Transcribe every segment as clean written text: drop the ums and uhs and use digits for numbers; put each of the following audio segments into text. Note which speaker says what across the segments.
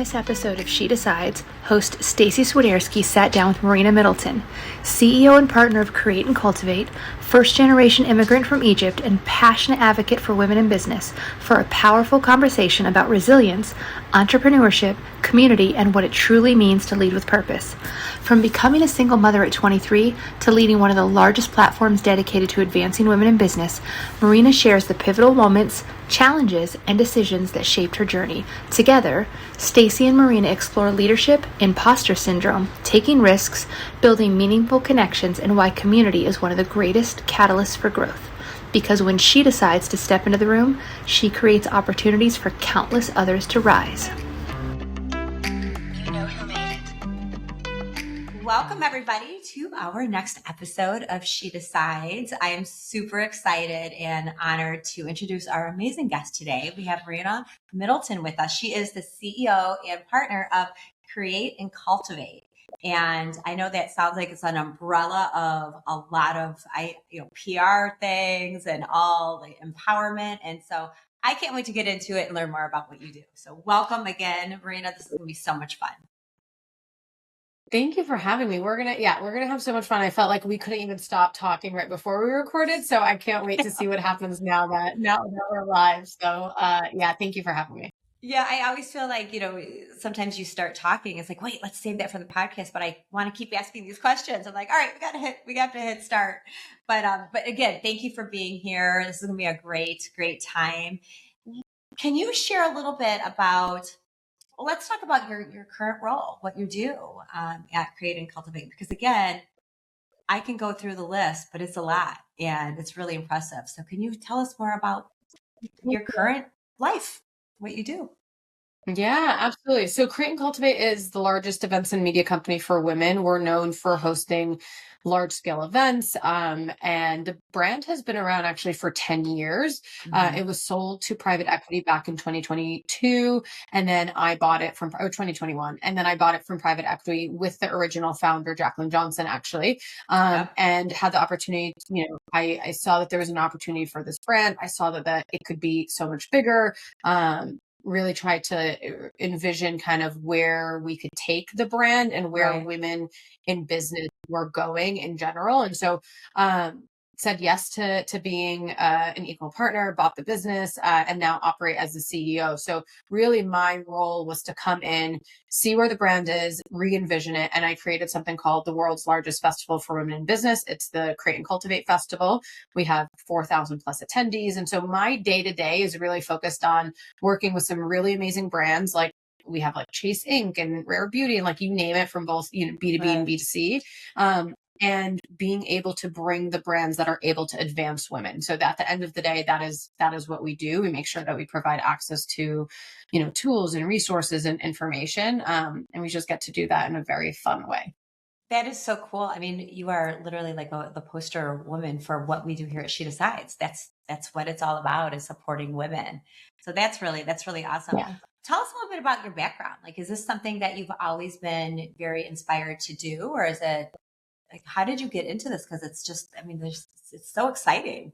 Speaker 1: this episode of She Decides, host Staci Swiderski sat down with Marina Middleton, CEO and partner of Create and Cultivate, first-generation immigrant from Egypt and passionate advocate for women in business, for a powerful conversation about resilience, entrepreneurship, community, and what it truly means to lead with purpose. From becoming a single mother at 23 to leading one of the largest platforms dedicated to advancing women in business, Marina shares the pivotal moments, challenges, and decisions that shaped her journey. Together, Staci and Marina explore leadership, imposter syndrome, taking risks, building meaningful connections, and why community is one of the greatest catalysts for growth. Because when she decides to step into the room, she creates opportunities for countless others to rise. Welcome, everybody, to our next episode of She Decides. I am super excited and honored to introduce our amazing guest today. We have Marina Middleton with us. She is the CEO and partner of Create and Cultivate. And I know that sounds like it's an umbrella of a lot of PR things and all the empowerment. And so I can't wait to get into it and learn more about what you do. So welcome again, Marina. This is going to be so much fun.
Speaker 2: Thank you for having me. We're gonna have so much fun. I felt like we couldn't even stop talking right before we recorded, so I can't wait to see what happens now that we're live. So thank you for having me.
Speaker 1: Yeah, I always feel like, sometimes you start talking, it's like, wait, let's save that for the podcast, but I want to keep asking these questions. I'm like, all right, we got to hit start. But again, thank you for being here. This is gonna be a great time. Can you share a little bit about, let's talk about your current role, what you do at Create and Cultivate, because again, I can go through the list, but it's a lot and it's really impressive. So can you tell us more about your current life, what you do?
Speaker 2: Yeah, absolutely. So Create and Cultivate is the largest events and media company for women. We're known for hosting large scale events. And the brand has been around actually for 10 years. It was sold to private equity back in 2022. And then I bought it from 2021. And then I bought it from private equity with the original founder, Jacqueline Johnson, actually. And had the opportunity, I saw that there was an opportunity for this brand. I saw that it could be so much bigger. Really tried to envision kind of where we could take the brand and where women in business were going in general. And so said yes to being an equal partner, bought the business, and now operate as the CEO. So really my role was to come in, see where the brand is, re-envision it. And I created something called the world's largest festival for women in business. It's the Create and Cultivate Festival. We have 4,000 plus attendees. And so my day-to-day is really focused on working with some really amazing brands. Like we have like Chase Inc. and Rare Beauty and like you name it, from both B2B and B2C. And being able to bring the brands that are able to advance women. So at the end of the day, that is what we do. We make sure that we provide access to, tools and resources and information. And we just get to do that in a very fun way.
Speaker 1: That is so cool. I mean, you are literally like the poster woman for what we do here at She Decides. That's what it's all about, is supporting women. So that's really awesome. Yeah. Tell us a little bit about your background. Like, is this something that you've always been very inspired to do, or is it like, how did you get into this? Because it's just, it's so exciting.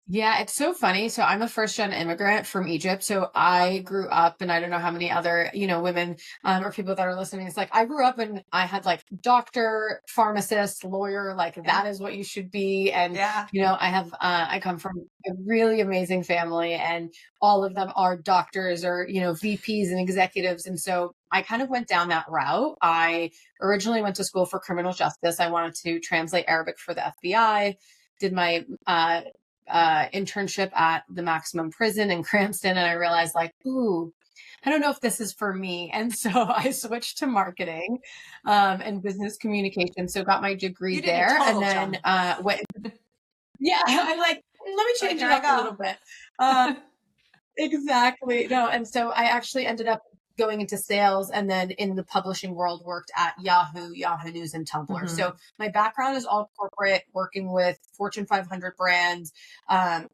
Speaker 2: Yeah, it's so funny. So I'm a first-gen immigrant from Egypt. So I grew up, and I don't know how many other, women or people that are listening. It's like, I grew up and I had like doctor, pharmacist, lawyer, like that is what you should be. And, I come from a really amazing family, and all of them are doctors or, VPs and executives. And so I kind of went down that route. I originally went to school for criminal justice. I wanted to translate Arabic for the FBI, did my, internship at the maximum prison in Cranston. And I realized like, I don't know if this is for me. And so I switched to marketing, and business communication. So got my degree there, and then, I'm like, let me change it up a little bit. Exactly. No. And so I actually ended up going into sales, and then in the publishing world worked at Yahoo News and Tumblr. So my background is all corporate, working with Fortune 500 brands,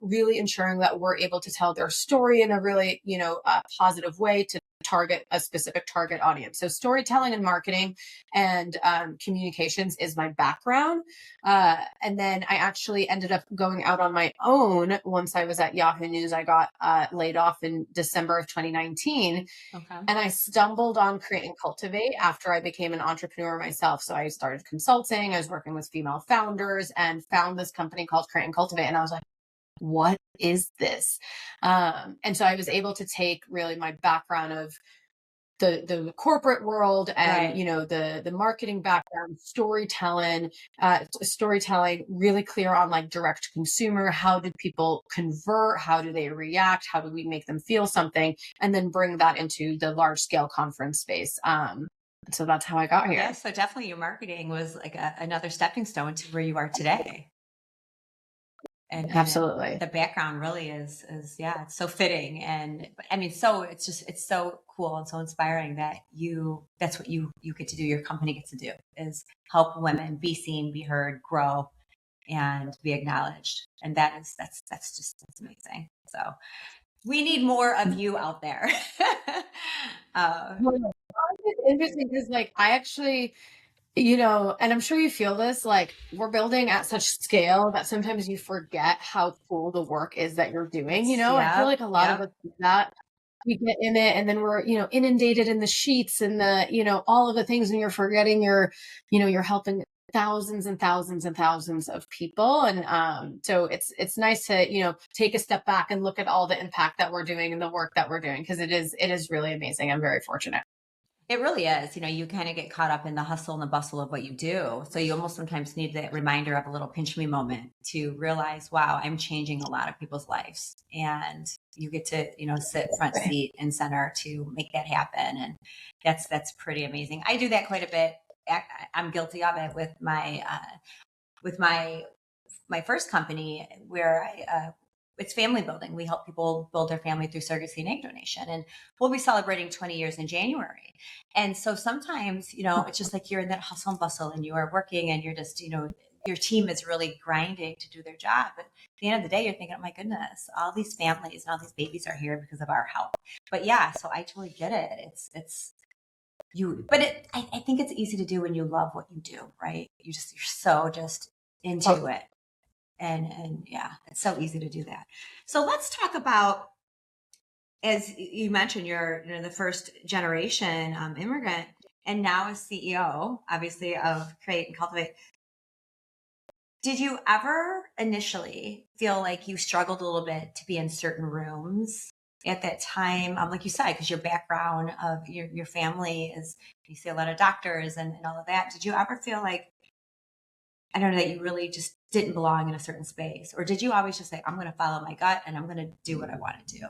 Speaker 2: really ensuring that we're able to tell their story in a really, positive way to target a specific target audience. So storytelling and marketing and communications is my background. And then I actually ended up going out on my own once I was at Yahoo News. I got laid off in December of 2019.
Speaker 3: Okay.
Speaker 2: And I stumbled on Create and Cultivate after I became an entrepreneur myself. So I started consulting. I was working with female founders and found this company called Create and Cultivate. And I was like, what is this? And so I was able to take really my background of the corporate world and,
Speaker 3: Right.
Speaker 2: the marketing background, storytelling, really clear on like direct consumer. How did people convert? How do they react? How do we make them feel something? And then bring that into the large scale conference space. So that's how I got here.
Speaker 3: Yeah, so definitely your marketing was like another stepping stone to where you are today. And
Speaker 2: Absolutely.
Speaker 3: the background really is yeah, it's so fitting. And I mean, so it's so cool and so inspiring that that's what you get to do, your company gets to do, is help women be seen, be heard, grow, and be acknowledged. And that's amazing. So we need more of you out there.
Speaker 2: It's interesting because like I actually, and I'm sure you feel this, like we're building at such scale that sometimes you forget how cool the work is that you're doing. I feel like a lot of us do that. We get in it and then we're, inundated in the sheets and the, all of the things, and you're forgetting you're helping thousands and thousands and thousands of people. And so it's nice to, take a step back and look at all the impact that we're doing and the work that we're doing, because it is really amazing. I'm very fortunate.
Speaker 3: It really is. You kind of get caught up in the hustle and the bustle of what you do. So you almost sometimes need that reminder of a little pinch me moment to realize, wow, I'm changing a lot of people's lives. And you get to, sit front seat and center to make that happen. And that's pretty amazing. I do that quite a bit. I'm guilty of it with my first company, where it's family building. We help people build their family through surrogacy and egg donation. And we'll be celebrating 20 years in January. And so sometimes, it's just like you're in that hustle and bustle and you are working and you're just, your team is really grinding to do their job. But at the end of the day, you're thinking, oh my goodness, all these families and all these babies are here because of our help. But yeah, so I totally get it. It's you, but I think it's easy to do when you love what you do, right? You're so just into it. And yeah, it's so easy to do that. So let's talk about, as you mentioned, you're the first generation immigrant, and now as CEO, obviously, of Create and Cultivate. Did you ever initially feel like you struggled a little bit to be in certain rooms at that time? Like you said, because your background of your family is, you see a lot of doctors and all of that. Did you ever feel like, I don't know, that you really just didn't belong in a certain space? Or did you always just say, I'm going to follow my gut and I'm going to do what I want to do?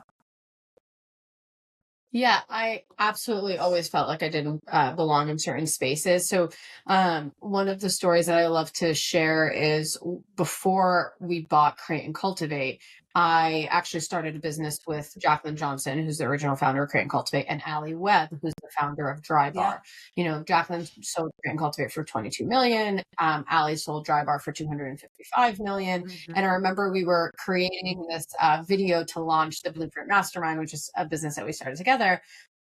Speaker 2: Yeah, I absolutely always felt like I didn't belong in certain spaces. So one of the stories that I love to share is before we bought Create and Cultivate, I actually started a business with Jacqueline Johnson, who's the original founder of Create and Cultivate, and Allie Webb, who's the founder of Dry Bar. Jacqueline sold Create and Cultivate for 22 million. Allie sold Dry Bar for 255 million. Mm-hmm. And I remember we were creating this video to launch the Blueprint Mastermind, which is a business that we started together.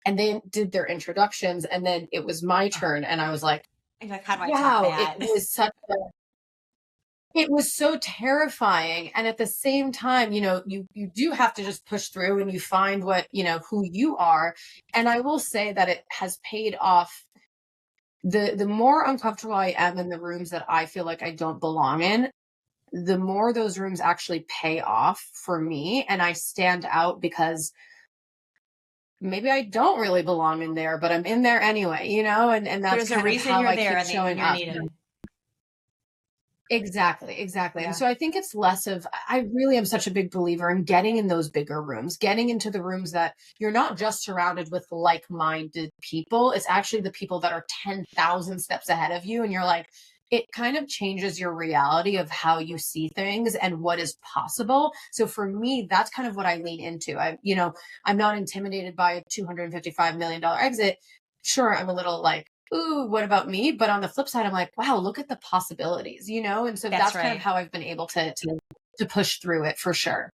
Speaker 2: And they did their introductions, and then it was my turn, and I was like,
Speaker 3: how do I top that?
Speaker 2: It was so terrifying. And at the same time, you do have to just push through and you find what, who you are. And I will say that it has paid off. The more uncomfortable I am in the rooms that I feel like I don't belong in, the more those rooms actually pay off for me. And I stand out because maybe I don't really belong in there, but I'm in there anyway, and that's
Speaker 3: there's a reason you're there and
Speaker 2: showing
Speaker 3: you're
Speaker 2: up.
Speaker 3: Needed.
Speaker 2: Exactly. Yeah. And so I think it's less of, I really am such a big believer in getting in those bigger rooms, getting into the rooms that you're not just surrounded with like-minded people. It's actually the people that are 10,000 steps ahead of you. And you're like, it kind of changes your reality of how you see things and what is possible. So for me, that's kind of what I lean into. I'm not intimidated by a $255 million exit. Sure, I'm a little like, ooh, what about me? But on the flip side, I'm like, wow, look at the possibilities, and so that's
Speaker 3: right.
Speaker 2: kind of how I've been able to push through it for sure.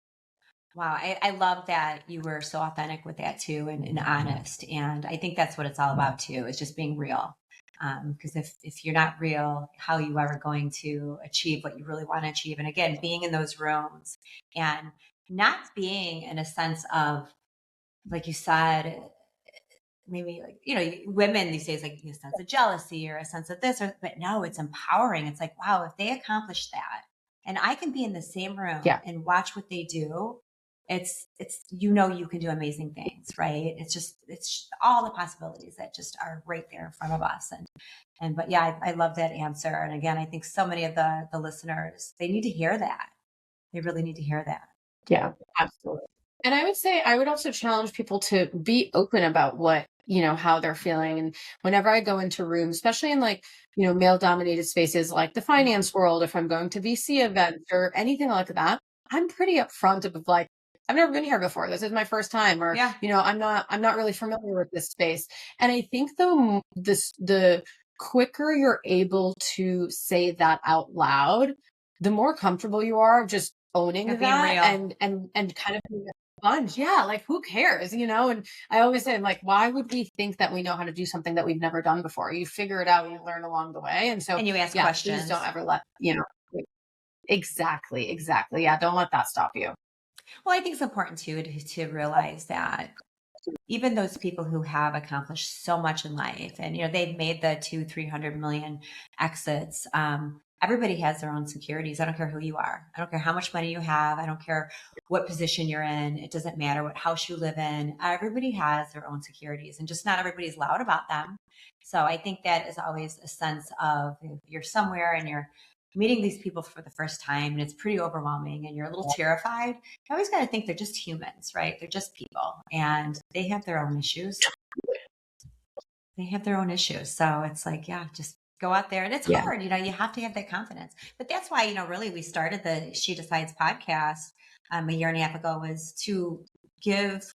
Speaker 3: Wow. I love that you were so authentic with that too, and honest. And I think that's what it's all about too, is just being real. Because if you're not real, how are you ever going to achieve what you really want to achieve? And again, being in those rooms and not being in a sense of, like you said, maybe like, women these days, like a sense of jealousy or a sense of this, but no, it's empowering. It's like, wow, if they accomplish that and I can be in the same room
Speaker 2: Yeah.
Speaker 3: and watch what they do, it's, you can do amazing things, right? It's all the possibilities that just are right there in front of us. But yeah, I love that answer. And again, I think so many of the listeners, they need to hear that. They really need to hear that.
Speaker 2: Yeah, absolutely. And I would say, I would also challenge people to be open about what, how they're feeling. And whenever I go into rooms, especially in like, male dominated spaces like the finance world, if I'm going to VC events or anything like that, I'm pretty upfront of like, I've never been here before. This is my first time, or,
Speaker 3: Yeah.
Speaker 2: I'm not really familiar with this space. And I think the quicker you're able to say that out loud, the more comfortable you are just owning
Speaker 3: Being
Speaker 2: that
Speaker 3: real.
Speaker 2: and kind of being a sponge. Yeah, like who cares, And I always say, like, why would we think that we know how to do something that we've never done before? You figure it out and you learn along the way. And so,
Speaker 3: And you ask
Speaker 2: yeah,
Speaker 3: questions.
Speaker 2: please don't ever let, exactly. Yeah, don't let that stop you.
Speaker 3: Well, I think it's important too to realize that even those people who have accomplished so much in life, and they've made the 200-300 million exits. Everybody has their own securities. I don't care who you are. I don't care how much money you have. I don't care what position you're in. It doesn't matter what house you live in. Everybody has their own securities, and just not everybody's loud about them. So I think that is always a sense of, if you're somewhere and you're meeting these people for the first time and it's pretty overwhelming and you're a little terrified, you always got to think they're just humans, right? They're just people and they have their own issues. So it's like, yeah, just go out there. And it's hard, you have to have that confidence. But that's why, really, we started the She Decides podcast a year and a half ago, was to give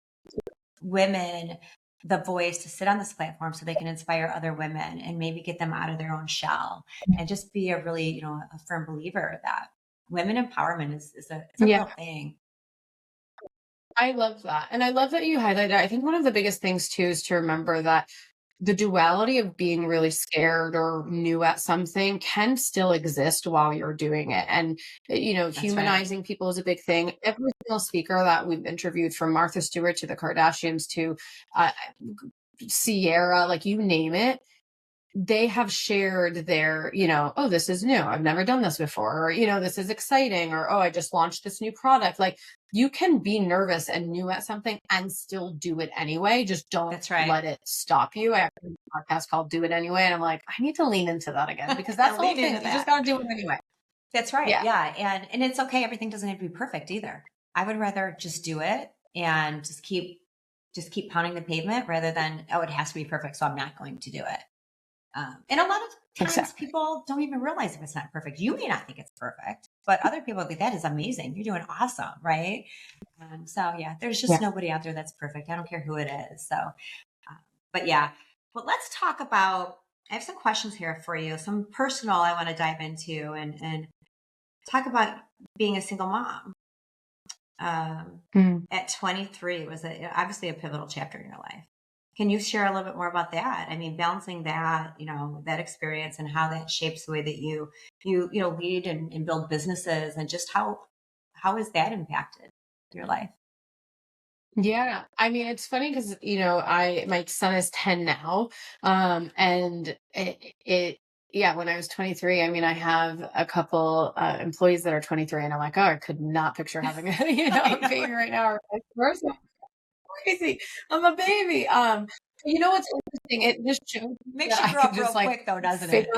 Speaker 3: women the voice to sit on this platform so they can inspire other women and maybe get them out of their own shell, and just be a really, a firm believer that women empowerment is a real thing.
Speaker 2: I love that. And I love that you highlighted. I think one of the biggest things too is to remember that the duality of being really scared or new at something can still exist while you're doing it. And, humanizing people is a big thing. Every single speaker that we've interviewed, from Martha Stewart to the Kardashians to Sierra, like you name it, they have shared their, oh, this is new. I've never done this before. Or, this is exciting. Or, oh, I just launched this new product. Like, you can be nervous and new at something and still do it anyway. Just don't let it stop you. I have a podcast called Do It Anyway. And I'm like, I need to lean into that again, because that's the whole thing. You just got to do it anyway.
Speaker 3: That's right. Yeah. And it's okay. Everything doesn't have to be perfect either. I would rather just do it and just keep pounding the pavement rather than, oh, it has to be perfect, so I'm not going to do it. And a lot of times people don't even realize if it's not perfect. You may not think it's perfect, but other people think that is amazing. You're doing awesome, right? So yeah, there's just nobody out there that's perfect. I don't care who it is. So, but yeah, well, let's talk about, I have some questions here for you, some personal I want to dive into, and talk about being a single mom. At 23 was obviously a pivotal chapter in your life. Can you share a little bit more about that? I mean, balancing that, that experience and how that shapes the way that you lead and build businesses, and just how has that impacted your life?
Speaker 2: Yeah. I mean, it's funny because, my son is 10 now. And when I was 23, I mean, I have a couple employees that are 23, and I'm like, oh, I could not picture having a baby right now. Or vice versa. Crazy. I'm a baby. What's interesting? It just shows
Speaker 3: makes you grow up real quick, though, doesn't it?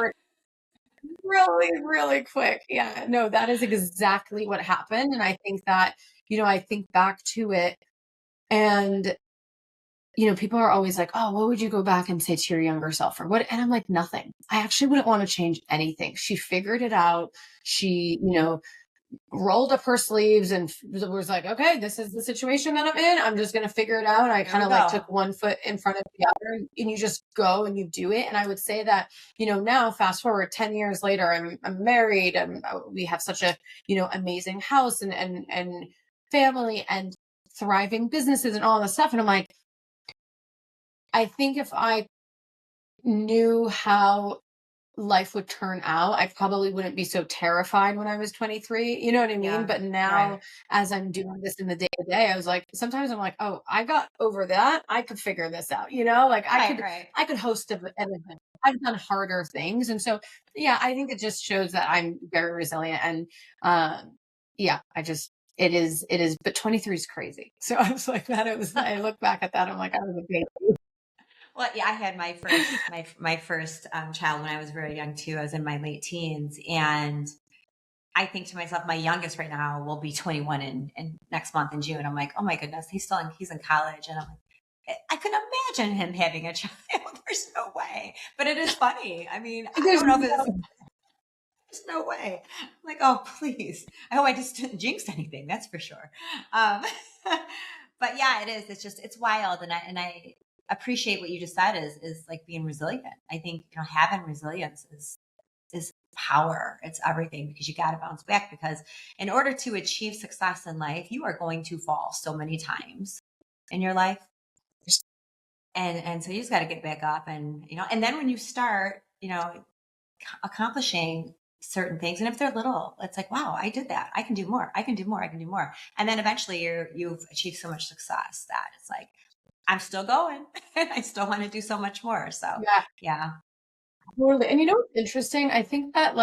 Speaker 2: Really, really quick. Yeah. No, that is exactly what happened. And I think that, I think back to it, and people are always like, oh, what would you go back and say to your younger self, or what? And I'm like, nothing. I actually wouldn't want to change anything. She figured it out. She, rolled up her sleeves and was like, okay, this is the situation that I'm in. I'm just going to figure it out. I kind of took one foot in front of the other, and you just go and you do it. And I would say that, now fast forward 10 years later, I'm married, and we have such a, amazing house, and family and thriving businesses and all this stuff. And I'm like, I think if I knew how life would turn out, I probably wouldn't be so terrified when I was 23. You know what I mean?
Speaker 3: Yeah.
Speaker 2: But now, as I'm doing this in the day to day, I was like, sometimes I'm like, oh, I got over that. I could figure this out. Like I could host an event. I've done harder things, and so yeah, I think it just shows that I'm very resilient. And yeah, it is. But 23 is crazy. So I was like that. It was. I look back at that. I'm like, I was a baby.
Speaker 3: Well, yeah, I had my first my first child when I was very young too. I was in my late teens, and I think to myself, my youngest right now will be 21 in next month in June. I'm like, oh my goodness, he's in college, and I'm like, I couldn't imagine him having a child. There's no way, but it is funny. I mean, I don't know if there's no way. I'm like, oh please, I hope I just didn't jinx anything. That's for sure. But yeah, it is. It's wild, and I appreciate what you just said is like being resilient. I think having resilience is power. It's everything, because you got to bounce back, because in order to achieve success in life, you are going to fall so many times in your life. And so you just got to get back up, and and then when you start, accomplishing certain things, and if they're little, it's like, wow, I did that. I can do more. I can do more. I can do more. And then eventually you've achieved so much success that it's like, I'm still going and I still want to do so much more. So yeah.
Speaker 2: Totally. And what's interesting? I think that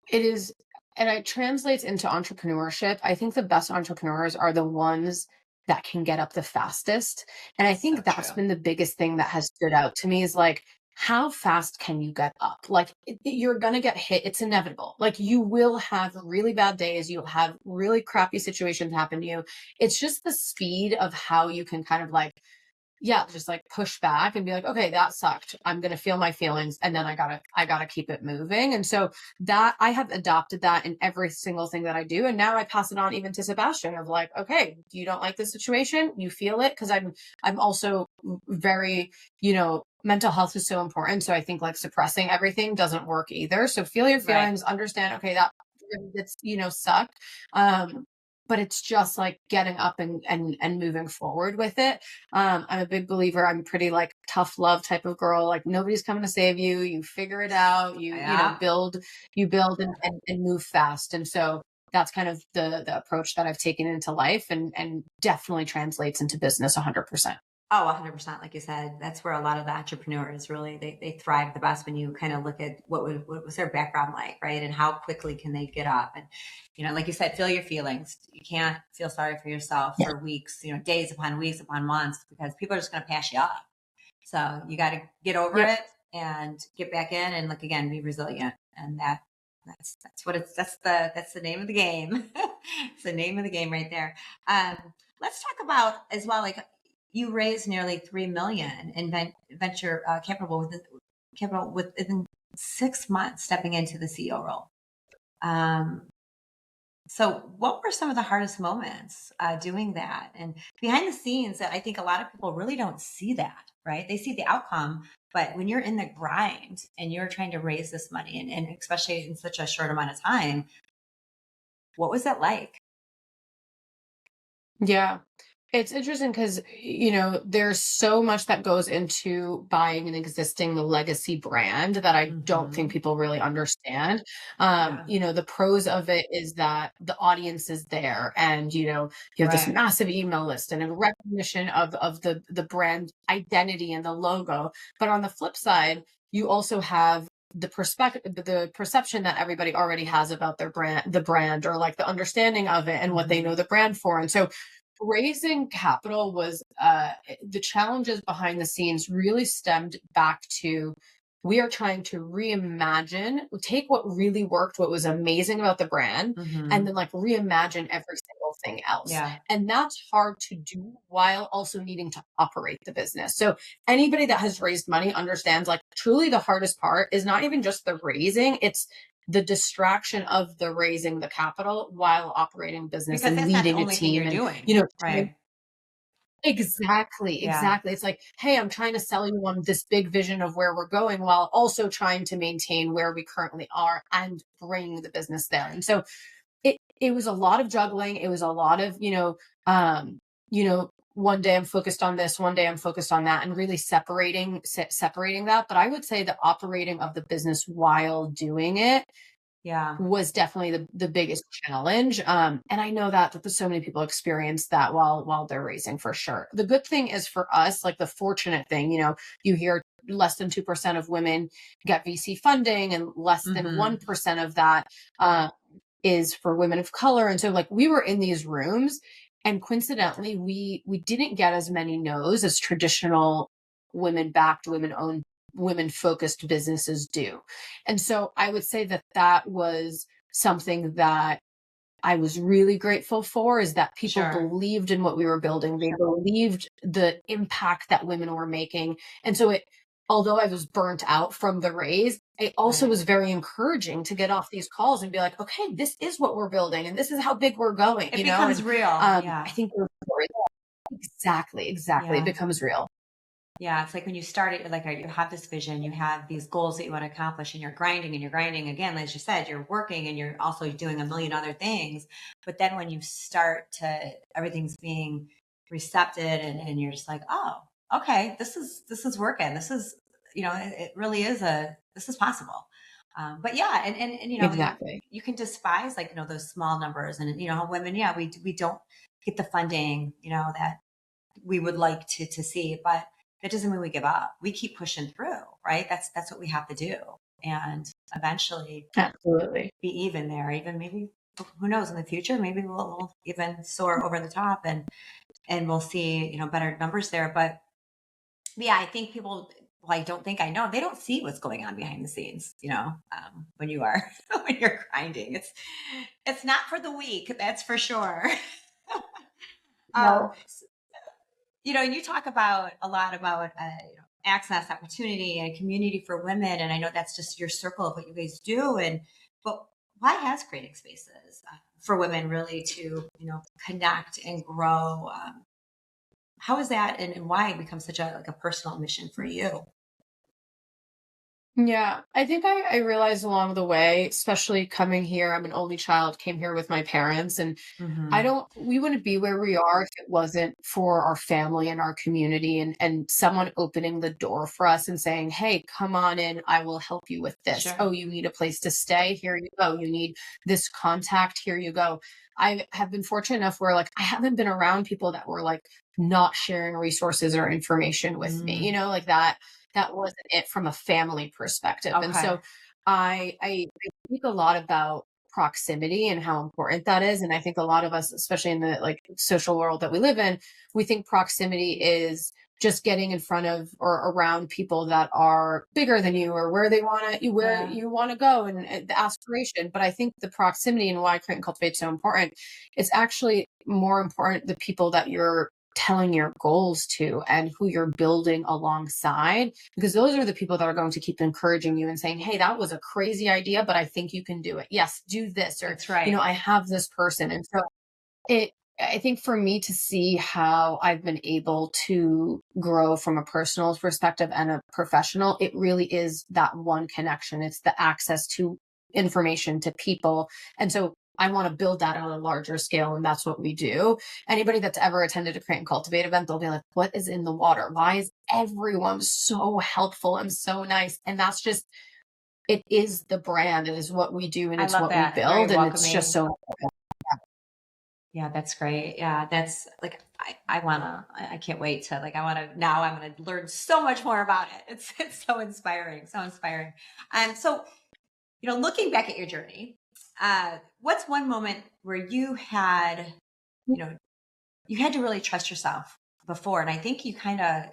Speaker 2: it is, and it translates into entrepreneurship. I think the best entrepreneurs are the ones that can get up the fastest. And I think that's been the biggest thing that has stood out to me is like, how fast can you get up? Like you're going to get hit. It's inevitable. Like you will have really bad days. You'll have really crappy situations happen to you. It's just the speed of how you can kind of just like push back and be like, okay, that sucked. I'm going to feel my feelings. And then I gotta keep it moving. And so that I have adopted that in every single thing that I do. And now I pass it on even to Sebastian of like, okay, you don't like this situation, you feel it. Cause I'm also very, mental health is so important. So I think like suppressing everything doesn't work either. So feel your feelings, understand, okay, that's, suck. But it's just like getting up and moving forward with it. I'm a big believer. I'm pretty like tough love type of girl. Like nobody's coming to save you. You figure it out. You build and move fast. And so that's kind of the approach that I've taken into life, and definitely translates into business 100%.
Speaker 3: Oh, 100%. Like you said, that's where a lot of the entrepreneurs really, they thrive the best when you kind of look at what was their background like, right? And how quickly can they get up? And, like you said, feel your feelings. You can't feel sorry for yourself for weeks, days upon weeks upon months, because people are just going to pass you up. So you got to get over it and get back in and look again, be resilient. And that's the name of the game. It's the name of the game right there. Let's talk about as well, like, you raised nearly $3 million in venture capital within 6 months stepping into the CEO role. So what were some of the hardest moments doing that? And behind the scenes, that I think a lot of people really don't see that, right? They see the outcome, but when you're in the grind and you're trying to raise this money, and especially in such a short amount of time, what was that like?
Speaker 2: Yeah. It's interesting because, there's so much that goes into buying an existing legacy brand that I don't think people really understand. The pros of it is that the audience is there, and, you have this massive email list and a recognition of the brand identity and the logo. But on the flip side, you also have the perception that everybody already has about the brand, or like the understanding of it and what they know the brand for. And so raising capital was the challenges behind the scenes really stemmed back to, we are trying to take what really worked, what was amazing about the brand, and then like reimagine every single thing else. And that's hard to do while also needing to operate the business. So anybody that has raised money understands, like, truly the hardest part is not even just the raising, it's the distraction of the raising the capital while operating business,
Speaker 3: because
Speaker 2: and leading a team,
Speaker 3: and
Speaker 2: doing,
Speaker 3: right.
Speaker 2: Exactly. It's like, hey, I'm trying to sell you on this big vision of where we're going, while also trying to maintain where we currently are and bring the business there. And so it was a lot of juggling. It was a lot of, one day I'm focused on this, one day I'm focused on that, and really separating that. But I would say the operating of the business while doing it
Speaker 3: Yeah.
Speaker 2: was definitely the biggest challenge. And I know that so many people experience that while they're raising, for sure. The good thing is for us, like the fortunate thing, you hear less than 2% of women get VC funding, and less than 1% of that is for women of color. And so like we were in these rooms, and coincidentally, we didn't get as many no's as traditional women backed, women owned, women focused businesses do. And so I would say that was something that I was really grateful for, is that people
Speaker 3: Sure.
Speaker 2: believed in what we were building. They believed the impact that women were making. And so although I was burnt out from the raise, it also
Speaker 3: Right.
Speaker 2: was very encouraging to get off these calls and be like, okay, this is what we're building and this is how big we're going.
Speaker 3: It becomes
Speaker 2: And
Speaker 3: real. Yeah.
Speaker 2: I think exactly. It
Speaker 3: Yeah.
Speaker 2: becomes real.
Speaker 3: Yeah, it's like when you start it, like you have this vision, you have these goals that you want to accomplish, and you're grinding and you're grinding again. As you said, you're working and you're also doing a million other things. But then when you start to, everything's being recepted, and you're just like, oh, okay, this is working. This is, it really is this is possible. But yeah, and
Speaker 2: Exactly.
Speaker 3: you can despise, like, those small numbers, and how women, yeah, we don't get the funding, that we would like to see, but that doesn't mean we give up. We keep pushing through, right? That's what we have to do. And eventually
Speaker 2: Absolutely.
Speaker 3: be even there, even maybe, who knows, in the future, maybe we'll even soar over the top, and we'll see, better numbers there. But yeah, I think people, well, I don't think I know, they don't see what's going on behind the scenes, when you are, when you're grinding, it's not for the weak. That's for sure. um,
Speaker 2: No.
Speaker 3: and you talk about a lot about access, opportunity, and community for women, and I know that's just your circle of what you guys do. But why has creating spaces for women really to connect and grow? How is that, and why it becomes such a personal mission for you?
Speaker 2: Yeah, I think I realized along the way, especially coming here, I'm an only child, came here with my parents, and
Speaker 3: Mm-hmm.
Speaker 2: we wouldn't be where we are if it wasn't for our family and our community, and someone opening the door for us and saying, hey, come on in, I will help you with this.
Speaker 3: Sure.
Speaker 2: Oh, you need a place to stay? Here you go. You need this contact? Here you go. I have been fortunate enough where like I haven't been around people that were like not sharing resources or information with me,
Speaker 3: Mm.
Speaker 2: like that wasn't it from a family perspective. And
Speaker 3: Okay.
Speaker 2: so I think a lot about proximity and how important that is. And I think a lot of us, especially in the like social world that we live in, we think proximity is just getting in front of or around people that are bigger than you, or where
Speaker 3: Yeah.
Speaker 2: you want to go, and the aspiration. But I think the proximity, and why Create and Cultivate is so important, it's actually more important the people that you're telling your goals to and who you're building alongside, because those are the people that are going to keep encouraging you and saying, hey, that was a crazy idea, but I think you can do it. Yes, do this. Or
Speaker 3: That's right.
Speaker 2: I have this person. And so I think for me to see how I've been able to grow from a personal perspective and a professional, it really is that one connection. It's the access to information, to people. And so I want to build that on a larger scale. And that's what we do. Anybody that's ever attended a Create and Cultivate event, they'll be like, what is in the water? Why is everyone so helpful and so nice? And that's just, it is the brand. It is what we do, and
Speaker 3: I
Speaker 2: it's
Speaker 3: love
Speaker 2: what we
Speaker 3: that. Very
Speaker 2: build. And it's just
Speaker 3: welcoming.
Speaker 2: so
Speaker 3: Yeah, that's great. Yeah, that's like, I can't wait to, like, now I'm gonna learn so much more about it. It's so inspiring, so inspiring. And so, looking back at your journey, what's one moment where you know, you had to really trust yourself before? And I think you kind of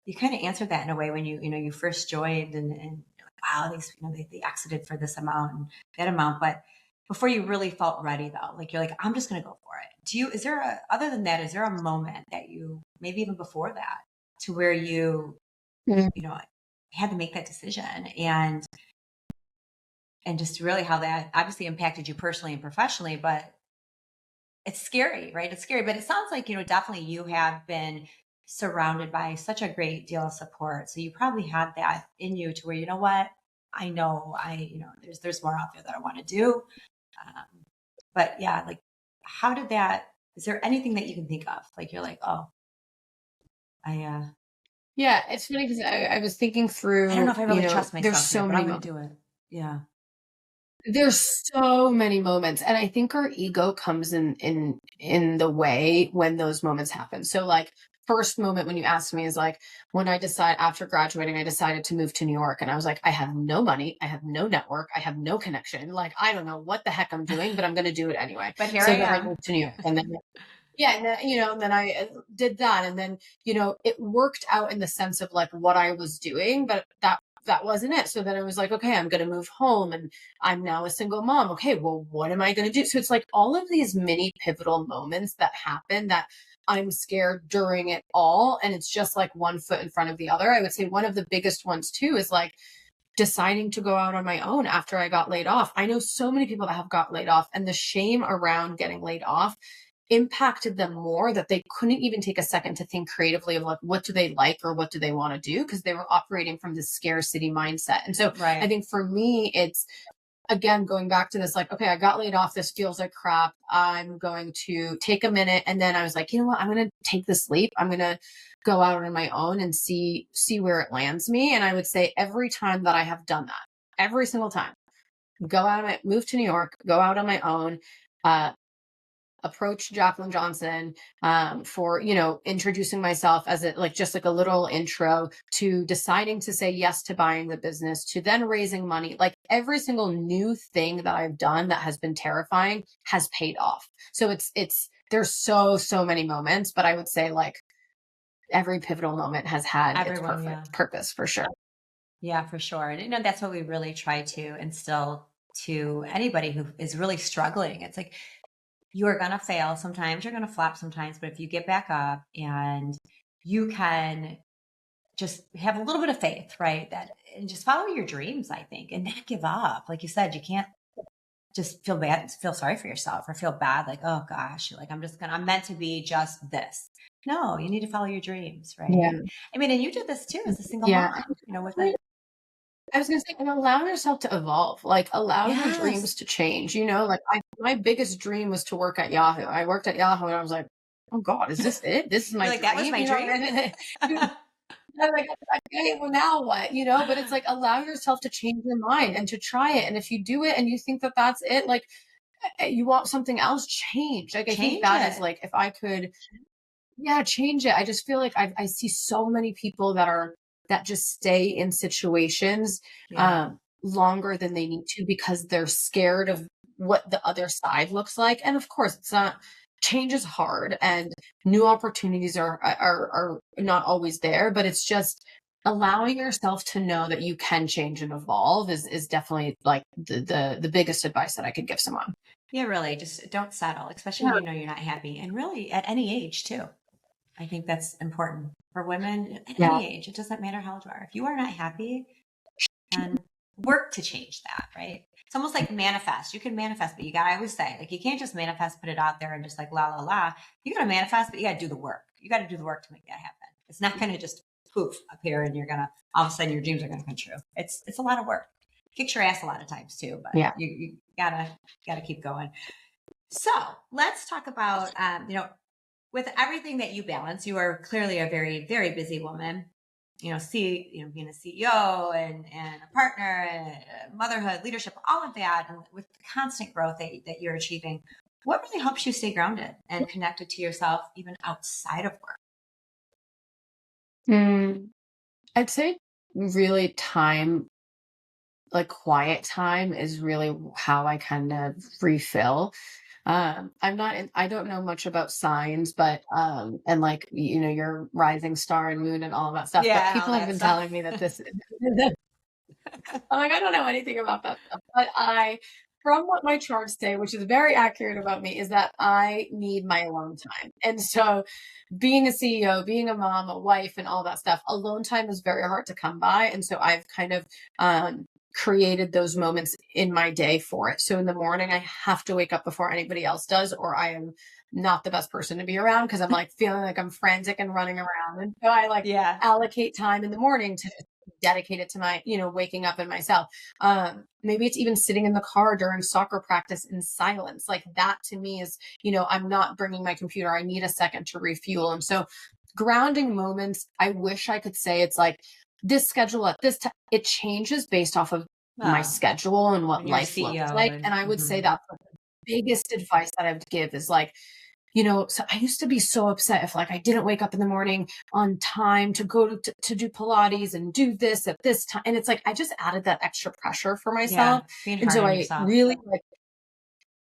Speaker 3: answered that in a way when you first joined, and you're like, wow, these, they exited for this amount and that amount. But before you really felt ready, though, like, you're like, I'm just going to go for it. Other than that, is there a moment that you, maybe even before that, to where you know, had to make that decision, and just really how that obviously impacted you personally and professionally? But it's scary, right? It's scary, but it sounds like, definitely you have been surrounded by such a great deal of support. So you probably had that in you to where, you know what, I know there's more out there that I want to do. Um, But yeah, like how did that, is there anything that you can think of? Like, you're like, oh,
Speaker 2: Yeah, it's funny because I was thinking
Speaker 3: I don't know
Speaker 2: through,
Speaker 3: if I really trust
Speaker 2: there's
Speaker 3: myself yet,
Speaker 2: so
Speaker 3: but I'm
Speaker 2: many
Speaker 3: going
Speaker 2: moments.
Speaker 3: to do it. Yeah.
Speaker 2: There's so many moments, and I think our ego comes in the way when those moments happen. So like first moment when you asked me is like when I decide after graduating, I decided to move to New York, and I was like, I have no money, I have no network, I have no connection. Like I don't know what the heck I'm doing, but I'm going to do it anyway.
Speaker 3: But here
Speaker 2: So
Speaker 3: I
Speaker 2: then I
Speaker 3: am.
Speaker 2: moved to New York, and then yeah, and then, and then I did that, and then it worked out in the sense of like what I was doing, but that wasn't it. So then I was like, okay, I'm going to move home, and I'm now a single mom. Okay, well, what am I going to do? So it's like all of these mini pivotal moments that happen that I'm scared during it all, and it's just like one foot in front of the other. I would say one of the biggest ones too is like deciding to go out on my own after I got laid off. I know so many people that have got laid off, and the shame around getting laid off impacted them more that they couldn't even take a second to think creatively of like what do they like or what do they want to do because they were operating from this scarcity mindset. And so I
Speaker 3: Right.
Speaker 2: think for me it's again going back to this like, okay, I got laid off, this feels like crap, I'm going to take a minute. And then I was like, you know what, I'm going to take this leap, I'm going to go out on my own and see where it lands me. And I would say every time that I have done that, every single time, move to New York, go out on my own, approach Jacqueline Johnson for introducing myself as just like a little intro to deciding to say yes to buying the business to then raising money. Like every single new thing that I've done that has been terrifying has paid off. So it's there's so many moments, but I would say like every pivotal moment has had its
Speaker 3: Everyone. Yeah.
Speaker 2: perfect purpose for sure.
Speaker 3: Yeah, for sure. And that's what we really try to instill to anybody who is really struggling. It's like, you are going to fail sometimes, you're going to flop sometimes, but if you get back up and you can just have a little bit of faith, right? And just follow your dreams, I think, and not give up. Like you said, you can't just feel sorry for yourself or feel bad. Like, oh gosh, like I'm meant to be just this. No, you need to follow your dreams, right?
Speaker 2: Yeah.
Speaker 3: I mean, and you did this too as a single
Speaker 2: Yeah.
Speaker 3: mom, with it.
Speaker 2: I was gonna say, and allow yourself to evolve, like allow your
Speaker 3: Yes.
Speaker 2: dreams to change. Like my biggest dream was to work at Yahoo. I worked at Yahoo and I was like, oh God, is this it? This is my
Speaker 3: You're like,
Speaker 2: dream.
Speaker 3: that was my dream.
Speaker 2: And I'm like, okay, well now what? But it's like allow yourself to change your mind and to try it. And if you do it and you think that that's it, like you want something else, change. Like I think
Speaker 3: Change
Speaker 2: that is
Speaker 3: it.
Speaker 2: like if I could, yeah, change it. I just feel like I see so many people that just stay in situations
Speaker 3: Yeah.
Speaker 2: longer than they need to because they're scared of what the other side looks like. And of course, it's not. Change is hard, and new opportunities are not always there. But it's just allowing yourself to know that you can change and evolve is definitely like the biggest advice that I could give someone.
Speaker 3: Yeah, really. Just don't settle, especially when you know you're not happy. And really at any age too. I think that's important for women at
Speaker 2: Yeah.
Speaker 3: any age. It doesn't matter how old you are. If you are not happy, and work to change that, right? It's almost like manifest. You can manifest, but I always say, like, you can't just manifest, put it out there and just like la la la. You gotta manifest, but you gotta do the work. You gotta do the work to make that happen. It's not gonna just poof up here and you're gonna all of a sudden your dreams are gonna come true. It's a lot of work. Kicks your ass a lot of times too, but
Speaker 2: Yeah.
Speaker 3: you gotta keep going. So let's talk about with everything that you balance, you are clearly a very, very busy woman. Being a CEO and a partner and motherhood, leadership, all of that, and with the constant growth that you're achieving, what really helps you stay grounded and connected to yourself, even outside of work?
Speaker 2: I'd say really time, like quiet time is really how I kind of refill. I don't know much about signs, but and like your rising star and moon and all of that stuff,
Speaker 3: Yeah,
Speaker 2: but
Speaker 3: and all
Speaker 2: people have
Speaker 3: that
Speaker 2: been
Speaker 3: stuff.
Speaker 2: telling me that this I'm like, I don't know anything about that stuff, but from what my charts say, which is very accurate about me, is that I need my alone time. And so being a CEO, being a mom, a wife, and all that stuff, alone time is very hard to come by. And so I've kind of created those moments in my day for it. So in the morning, I have to wake up before anybody else does, or I am not the best person to be around because I'm like feeling like I'm frantic and running around. And so I
Speaker 3: Yeah.
Speaker 2: allocate time in the morning to dedicated to my, waking up and myself. Maybe it's even sitting in the car during soccer practice in silence. Like that to me is, I'm not bringing my computer. I need a second to refuel. And so grounding moments, I wish I could say it's like this schedule at this time. It changes based off of my schedule and what life looks like. And I would say that's the biggest advice that I would give is like, so I used to be so upset if like I didn't wake up in the morning on time to go to do Pilates and do this at this time. And it's like, I just added that extra pressure for myself.
Speaker 3: Being
Speaker 2: And
Speaker 3: hard
Speaker 2: so
Speaker 3: on
Speaker 2: I
Speaker 3: yourself.
Speaker 2: really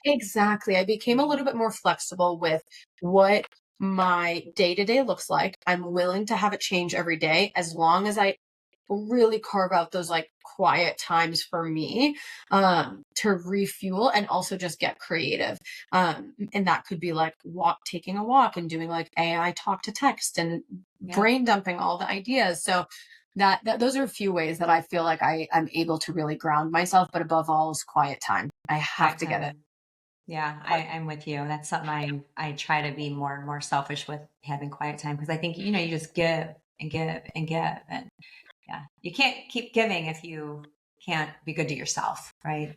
Speaker 2: exactly. I became a little bit more flexible with what my day-to-day looks like. I'm willing to have it change every day as long as I really carve out those like quiet times for me to refuel and also just get creative. And that could be like taking a walk and doing like AI talk to text and brain dumping all the ideas. So that those are a few ways that I feel like I'm able to really ground myself, but above all is quiet time. I have to get it.
Speaker 3: Yeah, I'm with you. That's something I try to be more and more selfish with having quiet time because I think, you just give and give and give. And you can't keep giving if you can't be good to yourself. Right.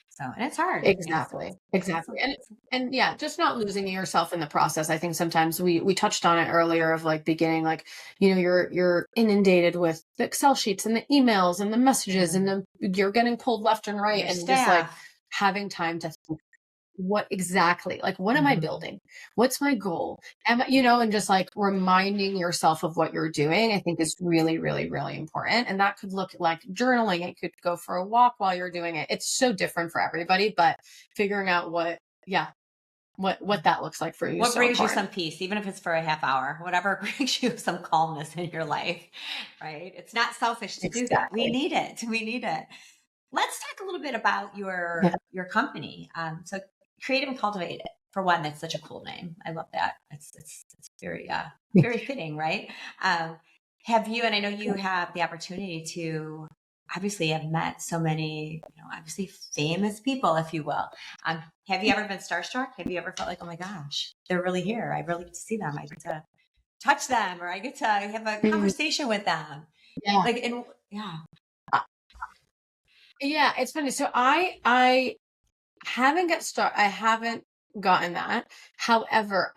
Speaker 3: So, and it's hard.
Speaker 2: Exactly. And yeah, just not losing yourself in the process. I think sometimes we touched on it earlier of like beginning, like, you're inundated with the Excel sheets and the emails and the messages and you're getting pulled left and right.
Speaker 3: Your
Speaker 2: And
Speaker 3: staff.
Speaker 2: just like having time to think what exactly, like, what am I building? What's my goal? And just like reminding yourself of what you're doing, I think is really, really, really important. And that could look like journaling. It could go for a walk while you're doing it. It's so different for everybody, but figuring out what that looks like for you.
Speaker 3: What
Speaker 2: so
Speaker 3: brings
Speaker 2: important.
Speaker 3: you some peace, even if it's for a half hour, whatever brings you some calmness in your life, right? It's not selfish to do that. We need it. Let's talk a little bit about your company. So Create and Cultivate, for one, that's such a cool name. I love that. It's very, very fitting, right? Have you, and I know you have the opportunity to obviously have met so many, obviously famous people, if you will. Have you ever been starstruck? Have you ever felt like, oh my gosh, they're really here. I really get to see them. I get to touch them, or I get to have a conversation with them.
Speaker 2: Yeah. Yeah, it's funny. So I haven't gotten that. However,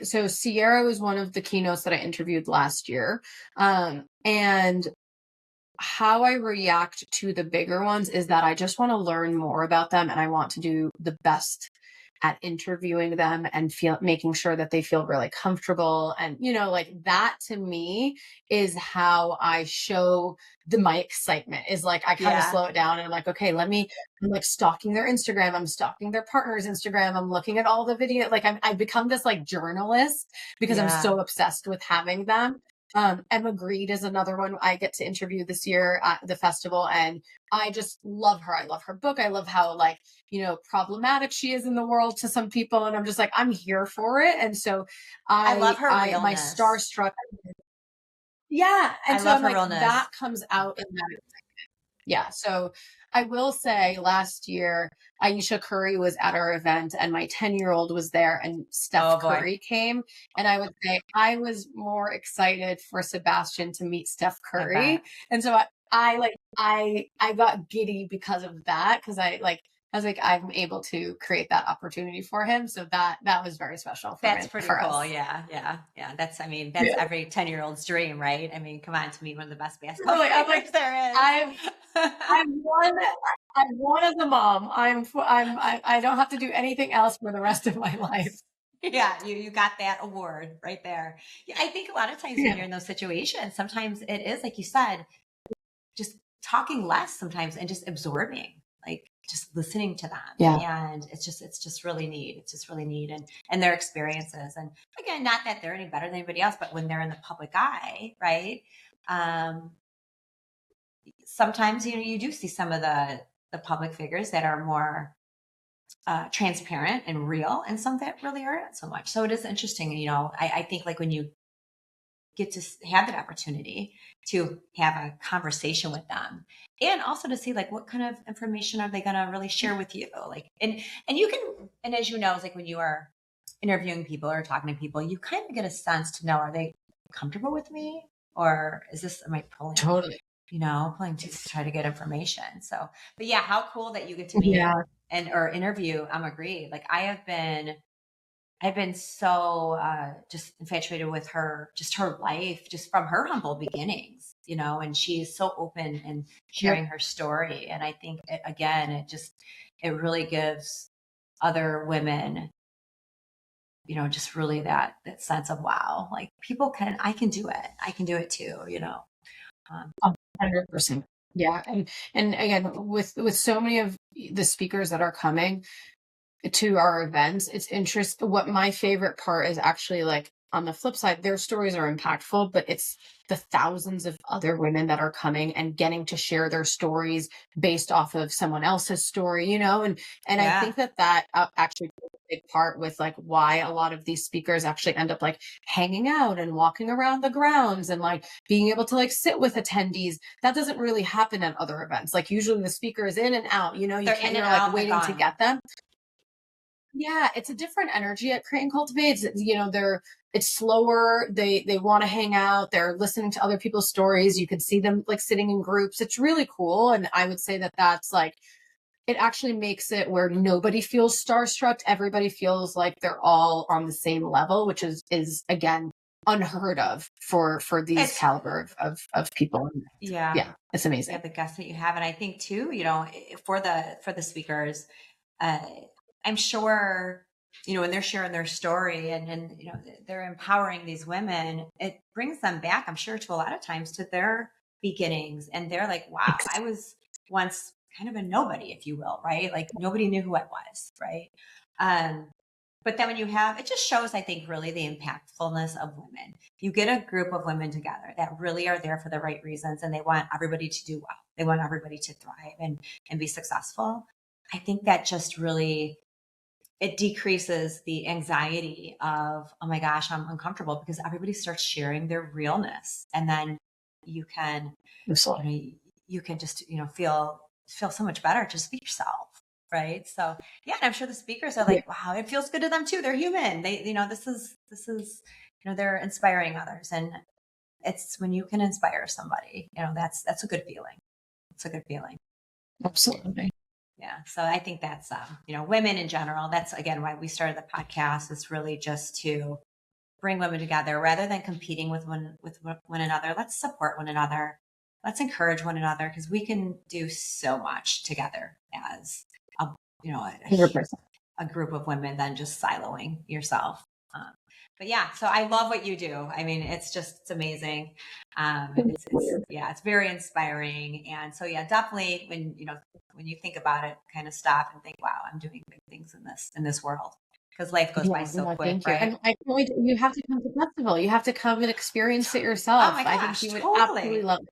Speaker 2: so Sierra was one of the keynotes that I interviewed last year. And how I react to the bigger ones is that I just want to learn more about them and I want to do the best at interviewing them and making sure that they feel really comfortable. And, like that to me is how I show my excitement is like, I kind of slow it down and I'm like, okay, I'm like stalking their Instagram. I'm stalking their partner's Instagram. I'm looking at all the video. Like I've become this like journalist because I'm so obsessed with having them. Emma Greed is another one I get to interview this year at the festival. And I just love her. I love her book. I love how like, problematic she is in the world to some people. And I'm just like, I'm here for it. And so
Speaker 3: I love her realness.
Speaker 2: My starstruck. Yeah. And so I'm like,
Speaker 3: realness.
Speaker 2: That comes out in that. Yeah. So I will say last year, Aisha Curry was at our event and my 10-year-old was there and Steph Curry came. And I would say I was more excited for Sebastian to meet Steph Curry. And so I got giddy because of that. Cause I was like, I'm able to create that opportunity for him. So that was very special.
Speaker 3: That's pretty cool.
Speaker 2: Us.
Speaker 3: Yeah. That's every 10-year-old's dream, right? I mean, come on, to meet one of the best basketball players there is.
Speaker 2: I'm one as a mom. I don't have to do anything else for the rest of my life.
Speaker 3: Yeah, you got that award right there. Yeah, I think a lot of times when you're in those situations, sometimes it is like you said, just talking less sometimes and just absorbing, like just listening to them.
Speaker 2: Yeah.
Speaker 3: And it's just really neat. It's just really neat and their experiences. And again, not that they're any better than anybody else, but when they're in the public eye, right? Sometimes, you do see some of the public figures that are more transparent and real, and some that really aren't so much. So it is interesting. I think like when you get to have that opportunity to have a conversation with them and also to see like what kind of information are they going to really share with you, like and you can, and as you know, it's like when you are interviewing people or talking to people, you kind of get a sense to know, are they comfortable with me, or am I pulling?
Speaker 2: Totally.
Speaker 3: pulling to try to get information. So, but yeah, how cool that you get to meet or interview. I'm agreed. Like I've been so just infatuated with her, just her life, just from her humble beginnings, and she's so open and sharing her story. And I think it really gives other women, just really that sense of, wow, like I can do it. I can do it too,
Speaker 2: 100%. Yeah. And again, with so many of the speakers that are coming to our events, it's interesting. What my favorite part is actually, like, on the flip side, their stories are impactful, but it's the thousands of other women that are coming and getting to share their stories based off of someone else's story, and I think that actually plays a big part with, like, why a lot of these speakers actually end up, like, hanging out and walking around the grounds and, like, being able to, like, sit with attendees. That doesn't really happen at other events. Like, usually the speaker is in and out, you're like waiting to get them. Yeah, it's a different energy at Create and Cultivate. It's slower. They want to hang out. They're listening to other people's stories. You can see them, like, sitting in groups. It's really cool. And I would say that that's, like, it actually makes it where nobody feels starstruck. Everybody feels like they're all on the same level, which is again unheard of for these caliber of people. Yeah, it's amazing.
Speaker 3: Yeah, the guests that you have. And I think too, for the speakers, I'm sure, when they're sharing their story and they're empowering these women, it brings them back, I'm sure, to a lot of times to their beginnings. And they're like, wow, I was once kind of a nobody, if you will, right? Like nobody knew who I was, right? But then when it just shows, I think, really the impactfulness of women. You get a group of women together that really are there for the right reasons and they want everybody to do well. They want everybody to thrive and be successful. I think that just really, it decreases the anxiety of, oh my gosh, I'm uncomfortable, because everybody starts sharing their realness. And then you can, you can just, feel so much better. Just be yourself. Right. So yeah, and I'm sure the speakers are like, wow, it feels good to them too. They're human. They, this is, they're inspiring others. And it's when you can inspire somebody, that's a good feeling. It's a good feeling.
Speaker 2: Absolutely.
Speaker 3: Yeah. So I think that's, women in general, that's again, why we started the podcast, is really just to bring women together rather than competing with one another. Let's support one another. Let's encourage one another, because we can do so much together as a group of women than just siloing yourself. But yeah, so I love what you do. I mean, it's amazing. It's very inspiring. And so, yeah, definitely when you think about it, kind of stop and think, wow, I'm doing big things in this world, because life goes by so quick, right?
Speaker 2: And I can't wait. You have to come to the festival. You have to come and experience it yourself.
Speaker 3: Oh my gosh,
Speaker 2: I think you would
Speaker 3: totally.
Speaker 2: absolutely love it.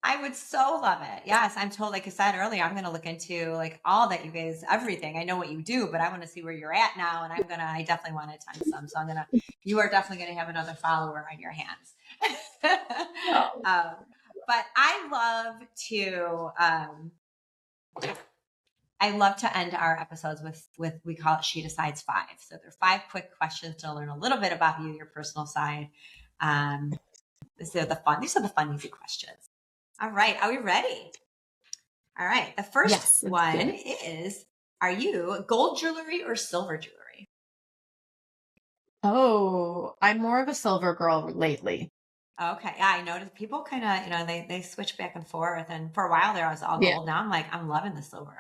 Speaker 3: I would so love it. Yes, I'm told, like I said earlier, I'm going to look into like all that you guys, everything. I know what you do, but I want to see where you're at now. And I definitely want to attend some. So you are definitely going to have another follower on your hands. But I love to end our episodes with we call it She Decides 5. So there are 5 quick questions to learn a little bit about you, your personal side. These are the fun, easy questions. All right. Are we ready? All right. The first one is, are you gold jewelry or silver jewelry?
Speaker 2: Oh, I'm more of a silver girl lately.
Speaker 3: Okay. Yeah, I noticed people kind of, they switch back and forth. And for a while there, I was all gold. Now I'm like, I'm loving the silver.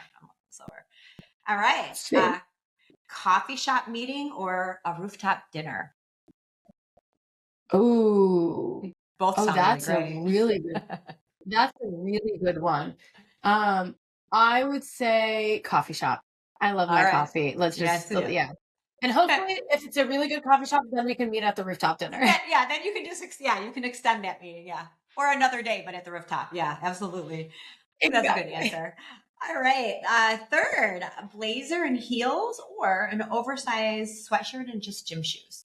Speaker 3: All right. Coffee shop meeting or a rooftop dinner?
Speaker 2: Oh,
Speaker 3: both sound
Speaker 2: that's
Speaker 3: really great.
Speaker 2: a really good. That's a really good one. I would say coffee shop. I love my coffee. Let's just, And hopefully if it's a really good coffee shop, then we can meet at the rooftop dinner.
Speaker 3: Then you can you can extend that meeting. Yeah. Or another day, but at the rooftop. Yeah, absolutely. Exactly. That's a good answer. All right. Third, blazer and heels or an oversized sweatshirt and just gym shoes?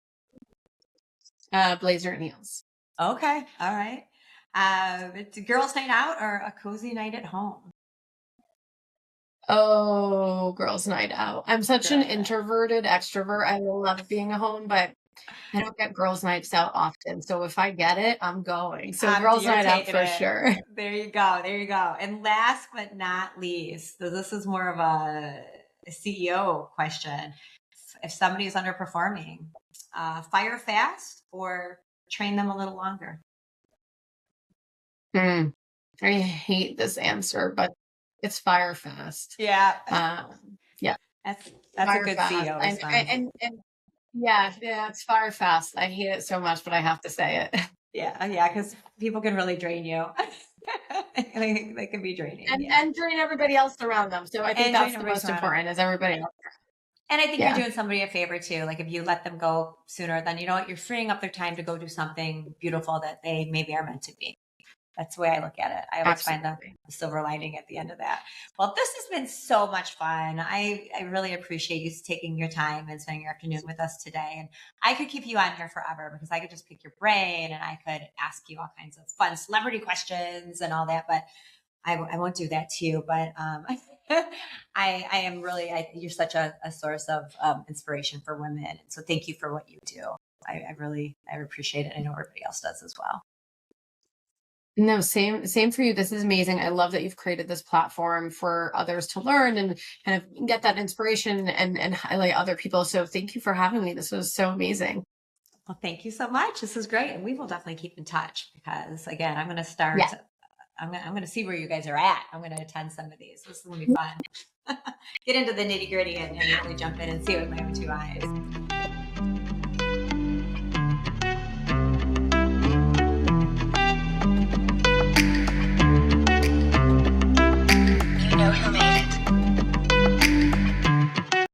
Speaker 2: Blazer and heels.
Speaker 3: Okay. All right. It's a girls' night out or a cozy night at home?
Speaker 2: Oh, girls' night out. I'm such an introverted extrovert. I love being at home, but I don't get girls' nights out often, so if I get it, I'm going. So girls'
Speaker 3: You're
Speaker 2: night out
Speaker 3: taking
Speaker 2: for
Speaker 3: it.
Speaker 2: sure.
Speaker 3: There you go. There you go. And last but not least, so this is more of a CEO question. If somebody is underperforming, fire fast or train them a little longer?
Speaker 2: I hate this answer, but it's fire fast.
Speaker 3: Yeah.
Speaker 2: Yeah,
Speaker 3: That's
Speaker 2: fire
Speaker 3: a good
Speaker 2: fast.
Speaker 3: CEO response.
Speaker 2: And yeah, it's fire fast. I hate it so much, but I have to say it.
Speaker 3: Yeah, because people can really drain you. They can be draining.
Speaker 2: And drain everybody else around them. So I think
Speaker 3: And
Speaker 2: that's
Speaker 3: drain
Speaker 2: the
Speaker 3: everybody
Speaker 2: most
Speaker 3: around them.
Speaker 2: important is everybody else.
Speaker 3: And I think
Speaker 2: Yeah.
Speaker 3: you're doing somebody a favor too. Like if you let them go sooner, then you know what, you're freeing up their time to go do something beautiful that they maybe are meant to be. That's the way I look at it. I always find the silver lining at the end of that. Well, this has been so much fun. I really appreciate you taking your time and spending your afternoon with us today. And I could keep you on here forever because I could just pick your brain and I could ask you all kinds of fun celebrity questions and all that. But I won't do that to you. But I am really, you're such a source of inspiration for women. And so thank you for what you do. I appreciate it. I know everybody else does as well.
Speaker 2: No, same for you. This is amazing. I love that you've created this platform for others to learn and kind of get that inspiration and highlight other people. So thank you for having me. This was so amazing.
Speaker 3: Well, thank you so much. This is great. And we will definitely keep in touch because again, I'm going to start, I'm going to see where you guys are at. I'm going to attend some of these. This is going to be fun. Get into the nitty gritty and really jump in and see it with my own two eyes.